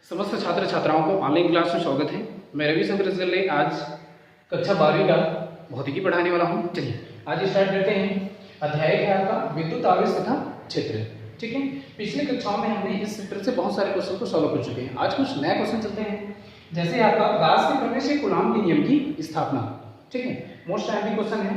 समस्त छात्र छात्राओं को ऑनलाइन क्लास में स्वागत है। मैं रविशंकर रसगल्ले आज कक्षा 12वीं का भौतिकी पढ़ाने वाला हूँ। चलिए आज स्टार्ट करते हैं। अध्याय है आपका विद्युत आवेश तथा क्षेत्र। ठीक है, पिछले कक्षाओं में हमने इस चैप्टर से बहुत सारे क्वेश्चन को सॉल्व कर चुके हैं। आज कुछ नए क्वेश्चन चलते हैं, जैसे आपका गास के प्रमेय से कूलॉम के नियम की स्थापना। ठीक है, मोस्ट टाइमली क्वेश्चन है,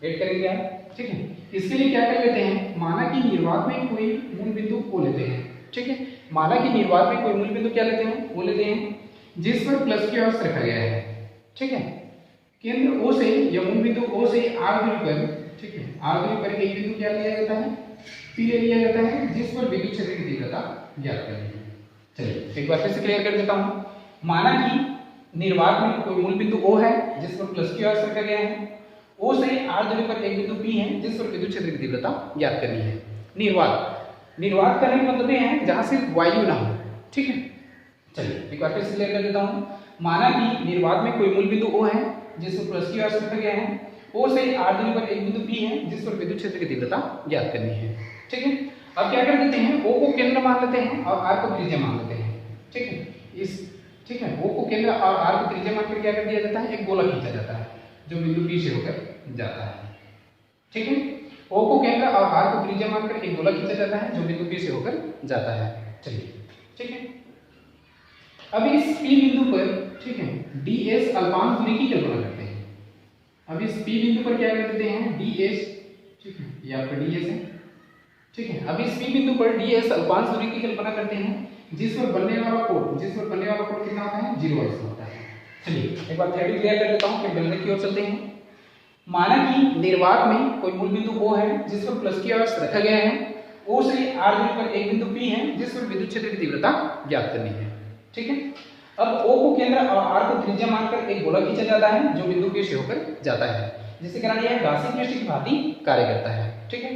वेट करेंगे आप। ठीक है, इसके लिए क्या कर लेते हैं, माना कि निर्वात में कोई मूल बिंदु O लेते हैं। ठीक है, माना कि निर्वात में कोई मूल बिंदु क्या लेते हैं, O लेते हैं, जिस पर प्लस की औसत रखा गया है। ठीक है, केंद्र O से या मूल बिंदु O से R दूरी पर, ठीक है, R दूरी पर एक बिंदु क्या लिया जाता है, P ले लिया जाता है, जिस पर विद्युत क्षेत्र की तीव्रता ज्ञात करनी है। चलिए एक बार फिर से क्लियर कर देता हूं। माना कि निर्वात में कोई मूल बिंदु O है जिस पर प्लस की औसत रखा गया है, O से R दूरी पर एक बिंदु P है जिस पर विद्युत क्षेत्र की तीव्रता ज्ञात करनी है। निर्वात करने का मतलब ये है जहां सिर्फ वायु ना हो। ठीक है, चलिए एक बार फिर से क्लियर कर देता हूं। माना कि निर्वात में कोई मूल बिंदु O है जिस पर प्लस की औसत रखा गया है, O से R दूरी पर एक बिंदु P है जिस पर विद्युत क्षेत्र की तीव्रता ज्ञात करनी है। ठीक है, अब क्या कर देते हैं, O को केंद्र मान लेते हैं और R को त्रिज्या मान लेते हैं। ठीक है, ठीक है, O को केंद्र और R को त्रिज्या मानकर क्या कर दिया जाता है, एक गोला खींचा जाता है जो बिंदु P से होकर जाता है। ठीक है, O को केंद्र और R को त्रिज्या मानकर एक गोला खींचा जाता है जो बिंदु P से होकर जाता है। चलिए ठीक है, अब इस P बिंदु पर, ठीक है, ds अल्पांश दूरी की कल्पना करते हैं। अब इस P बिंदु पर क्या कर देते हैं, ds, ठीक है, ये आपका ds है। ठीक है, अब इस P बिंदु पर ds अल्पांश दूरी की कल्पना करते हैं जिस पर बनने वाला कोण कितना होता है, 0 अंश होता है। चलिए एक बार थ्योरी क्लियर कर देता हूं, फिर गणित की ओर चलते हैं। माना कि निर्वात में कोई मूल बिंदु O है जिस पर प्लस की औसत रखा गया है, O से R दूरी पर एक बिंदु P है जिस पर विद्युत क्षेत्र की तीव्रता ज्ञात करनी है। ठीक है, अब O को केंद्र और R को त्रिज्या मानकर एक गोला खींचा जाता है जो बिंदु P से होकर जाता है, जिसके कारण यह गासी पृष्ठ की भांति कार्य करता है। ठीक है,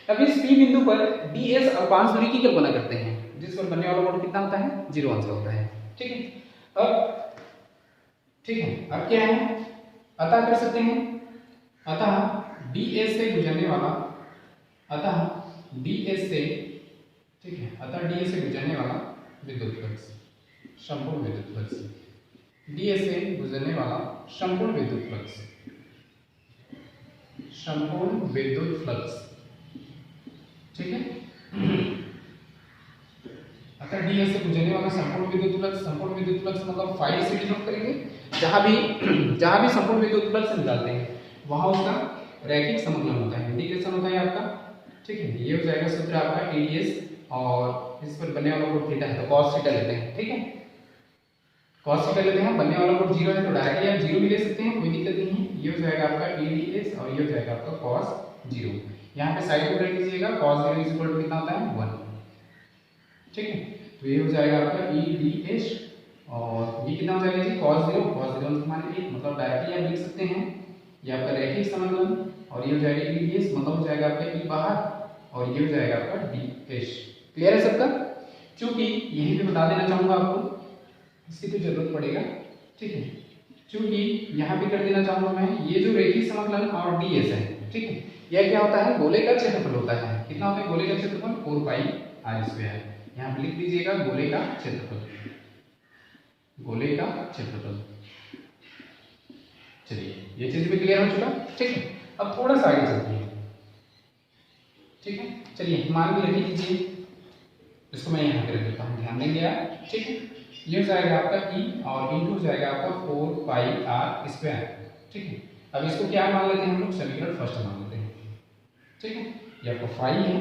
अब इस P बिंदु पर ds अल्पांश दूरी की कल्पना करते हैं जिस पर बनने वाला कोण कितना होता है, 0 अंश होता है। ठीक है, अब ठीक है, अब क्या है, अतः कर सकते हैं, अतः ds से गुजरने वाला, ठीक है, अतः ds से गुजरने वाला विद्युत फ्लक्स, संपूर्ण विद्युत फ्लक्स, ds से गुजरने वाला संपूर्ण विद्युत फ्लक्स, ठीक है, अतः ds से गुजरने वाला संपूर्ण विद्युत फ्लक्स मतलब फाई से डिनोट करेंगे। जहां भी संपूर्ण विद्युत फ्लक्स निकालते हैं वहां उसका रैखिक समाकलन होता है, इंटीग्रेशन होता है आपका। ठीक है, ये हो जाएगा सूत्र आपका ADS, और इस पर बनने वाला कोण थीटा है तो cos थीटा लेते हैं। ठीक है, cos थीटा लेते हैं, बनने वाला कोण 0 है तो डायरेक्टली आप 0 भी ले सकते हैं, कोई दिक्कत नहीं है। ये हो जाएगा आपका ADS और ये हो जाएगा आपका cos 0। यहाँ पे साइड को कर लीजिएगा, cos 0 कितना होता है, 1। ठीक है, तो ये हो जाएगा आपका EDS और ये कितना हो जाएगा जी, cos 0 मान 1, मतलब डायरेक्टली आप लिख सकते हैं ये आपका रैखिक समाकलन, और ये हो जाएगा EDS मतलब हो जाएगा आपका E बाहर, और ये हो जाएगा आपका DS। क्लियर है सबका? क्योंकि यहीं पे बता देना चाहूंगा आपको, इसकी तो जरूरत पड़ेगा। ठीक है, क्योंकि यहाँ पे कर देना चाहूंगा मैं, ये जो रैखिक समाकलन और DS है, ठीक है, यह क्या होता है, गोले का क्षेत्रफल होता है। कितना होता है गोले का क्षेत्रफल, 4 पाई r²। यहाँ पे लिख दीजिएगा गोले का क्षेत्रफल। चलिए ये चीज भी क्लियर हो चुका। ठीक है, अब थोड़ा सा आगे चलते हैं। ठीक है, चलिए मान भी रख लीजिए, इसको मैं यहाँ पे रख देता हूँ, ध्यान देंगे आप। ठीक है, ये हो जाएगा आपका E और इंटू हो जाएगा आपका 4 पाई r²। ठीक है, अब इसको क्या मान लेते हैं हम लोग, समीकरण फर्स्ट मान लेते हैं। ठीक है, ये आपका फाई है,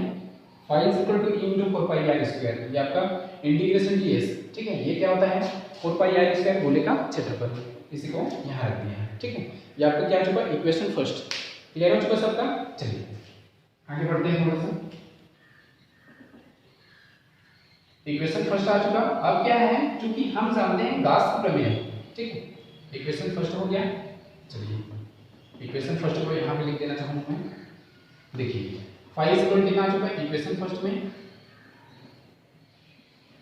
phi is equal to E into 4 pi r², ये आपका इंटीग्रेशन ds। ठीक है, ये क्या होता है, 4 पाई r² गोले का क्षेत्रफल, इसी को यहाँ रख दिया है। ठीक है, ये आपका क्या हो चुका, इक्वेशन फर्स्ट। क्लियर हो चुका सबका? चलिए आगे बढ़ते हैं थोड़ा सा। इक्वेशन फर्स्ट आ चुका। अब क्या है, क्योंकि हम जानते हैं गास का प्रमेय। ठीक है, इक्वेशन फर्स्ट हो गया। चलिए इक्वेशन फर्स्ट को यहाँ पे लिख देना चाहूंगा मैं। देखिए फाई इक्वल कितना आ चुका है इक्वेशन फर्स्ट में।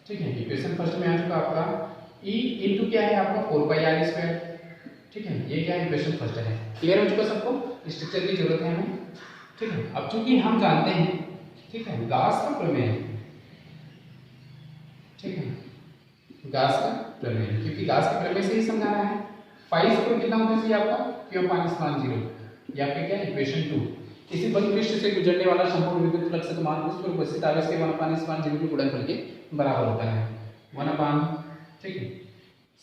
ठीक है, इक्वेशन फर्स्ट में आ चुका आपका E इंटू क्या है आपका 4 पाई r²। ठीक है, ये क्या है, इक्वेशन फर्स्ट है। क्लियर हो चुका सबको, स्ट्रक्चर की जरूरत है हमें। ठीक है, अब चूंकि हम जानते हैं, ठीक है, गास का प्रमेय, ठीक है, गास का प्रमेय, क्योंकि गास के प्रमेय से ही समझाना है। फाई स्क्वायर कितना होना चाहिए आपका, Q अपान स्मॉल 0, या फिर क्या इक्वेशन 2। किसी बल पृष्ठ से गुजरने वाला संपूर्ण विद्युत फ्लक्स का मान उस पर उपस्थित आवेश के 1 अपान स्मॉल 0 के गुणनफल के बराबर होता है। 1 अपान, ठीक है,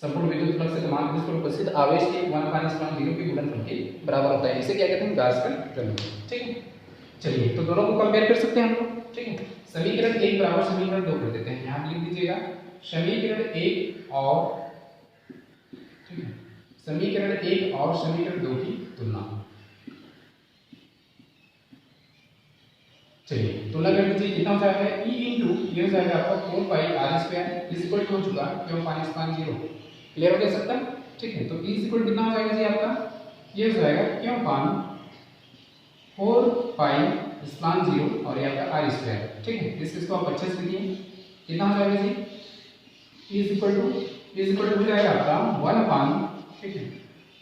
संपूर्ण विद्युत फ्लक्स का मान उस पर उपस्थित आवेश के 1 अपान स्मॉल 0 के गुणनफल के बराबर होता है। इसे क्या कहते हैं, गास का प्रमेय, ठीक है। चलिए तो दोनों को कंपेयर कर सकते हैं हम लोग, ठीक है। समीकरण 1 बराबर समीकरण 2 कर देते हैं। यहाँ लिख दीजिएगा समीकरण 1 और, ठीक है, समीकरण 1 और समीकरण 2 की तुलना। चलिए तुलना कर दीजिए, कितना हो जाएगा, E इंटू ये हो जाएगा आपका 4 pi r square is equal to हो चुका Q अपान स्मॉल 0। क्लियर हो गया सबका, ठीक है। तो E इज इक्वल कितना हो जाएगा जी आपका, ये हो जाएगा Q अपान 4 पाई स्मॉल 0 और ये आपका आर स्क्वायर, ठीक है। इसको आप अच्छे से लिखिए, कितना हो जाएगा जी, E इज इक्वल टू हो जाएगा आपका 1 अपान, ठीक है,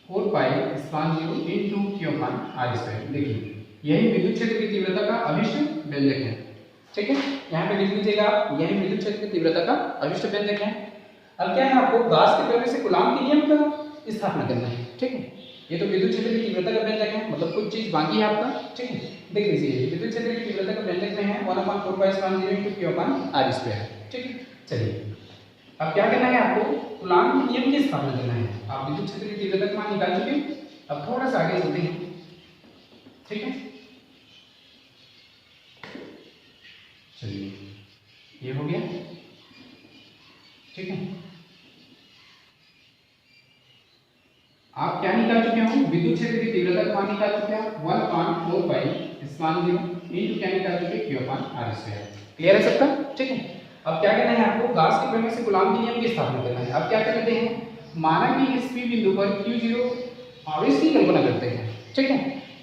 4 pi small 0 into Q upon r square. देखिए यही विद्युत क्षेत्र की तीव्रता का अभिष्ट व्यंजक है, ठीक है। यहाँ पे लिख लीजिएगा, यही विद्युत क्षेत्र की तीव्रता का अभिष्ट व्यंजक है। अब क्या है, आपको गास के प्रमेय से कूलाम के नियम का स्थापना करना है, ठीक है। ये तो विद्युत क्षेत्र की तीव्रता का व्यंजक है, मतलब कुछ चीज बाकी है आपका, ठीक है। देख लीजिए विद्युत क्षेत्र की तीव्रता का व्यंजक में है 1 upon 4 pi small 0 into Q upon r square, ठीक है। चलिए अब क्या करना है, आपको कूलाम के नियम की स्थापना करना है। आप विद्युत क्षेत्र की तीव्रता का मान निकाल चुके, अब थोड़ा सा आगे चलते हैं, ठीक है। चलिए ये हो गया, ठीक है। आप क्या निकाल चुके हो, विद्युत क्षेत्र की तीव्रता का मान निकाल चुके हैं 1 अपान 4 पाई स्मॉल 0 इंटू क्या निकाल चुके Q upon r square. Clear है सबका, ठीक है। अब क्या करना है, आपको गास के प्रमेय से कूलाम के नियम की स्थापना करना है। अब क्या करते हैं, माना कि इस P बिंदु पर Q0 आवेश की कल्पना करते हैं, ठीक है।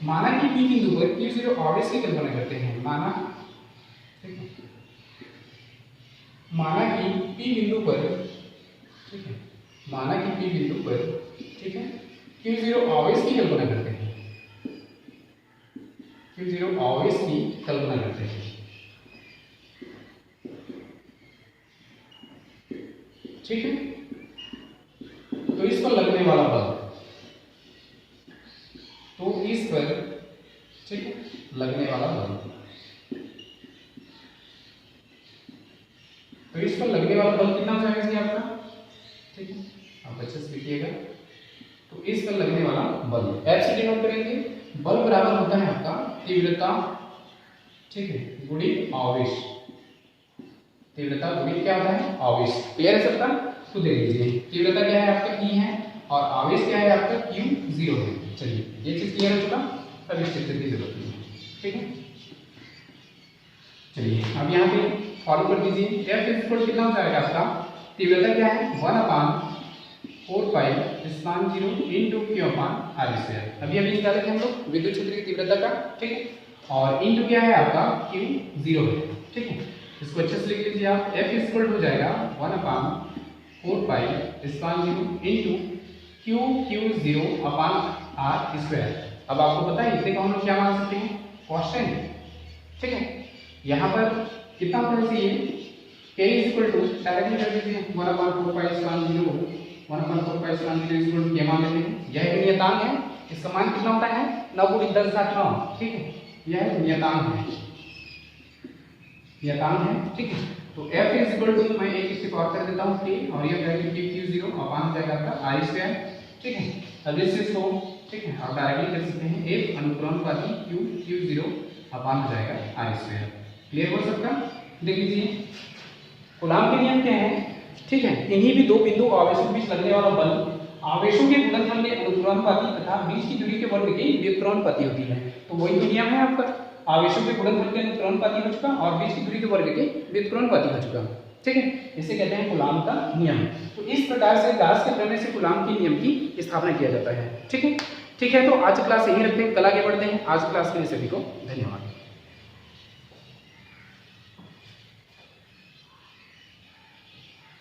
माना कि P बिंदु पर Q0 आवेश की कल्पना करते हैं, माना, ठीक है, माना कि P बिंदु पर, ठीक है, माना कि P बिंदु पर, ठीक है, Q0 आवेश की कल्पना करते हैं, Q0 आवेश की कल्पना करते हैं, ठीक है। तो इस पर लगने वाला बल, तो इस पर, ठीक है, लगने वाला बल, तो इस पर लगने वाला बल कितना हो जाएगा जी आपका, ठीक है, आप अच्छे से लिखिएगा। तो इस पर लगने वाला बल F से डिनोट करेंगे, बल बराबर होता है आपका तीव्रता, ठीक है, गुणी आवेश। तीव्रता गुणी क्या होता है, आवेश। क्लियर है सबका, तो देख लीजिए तीव्रता क्या है आपका E है और आवेश क्या है आपका Q0 है। चलिए ये चीज क्लियर हो चुका, अब इस चित्र की जरूरत नहीं है, ठीक है। चलिए अब यहाँ पे फॉलो कर दीजिए, F इज इक्वल कितना हो जाएगा आपका, तीव्रता क्या है 1 upon 4 pi small 0 into Q upon r square. अभी निकाले थे हम लोग विद्युत क्षेत्र की तीव्रता का, ठीक है, और इंटू क्या है आपका Q0 है, ठीक है। इसको अच्छे से लिख लीजिए आप, F इज इक्वल हो जाएगा 1 upon 4 pi small 0 into Q0 upon r square. अब आपको पता है इसे को हम लोग क्या मान सकते हैं, कांस्टेंट, ठीक है। यहाँ पर कितना होना चाहिए, K is equal to directly कर दीजिए 1 upon 4 pi small 0 1 upon 4 pi small 0 is equal to K मान लेते हैं। यह एक नियतांक है, इसका मान कितना होता है 9 × 10⁹, ठीक है। यह नियतांक है, नियतांक है, ठीक है। तो F इज इक्वल टू मैं एक स्टेप और कर देता हूँ K, और ये वैल्यू Q0 अपान हो जाएगा आपका आर स्क्वायर, ठीक है। अब इसको, ठीक है, आप डायरेक्टली कर सकते हैं F अनुक्रमानुपाती Q0 अपान हो जाएगा आर स्क्वायर। क्लियर हो सबका, देख लीजिए कूलाम के नियम क्या है, ठीक है। इन्हीं भी दो बिंदु आवेशों के बीच लगने वाला बल आवेशों के गुणनफल के अनुक्रमानुपाती तथा बीच की दूरी के वर्ग के व्युत्क्रमानुपाती होती है। तो वही तो नियम है आपका, आवेशों के गुणनफल के अनुक्रमानुपाती हो चुका और बीच की दूरी के वर्ग के व्युत्क्रमानुपाती हो चुका, ठीक है। इसे कहते हैं कूलाम का नियम। तो इस प्रकार से गास के प्रमेय से कूलाम के नियम की स्थापना किया जाता है, ठीक है। ठीक है, तो आज क्लास यहीं रखते हैं, कल आगे बढ़ते हैं। आज क्लास के लिए सभी को धन्यवाद।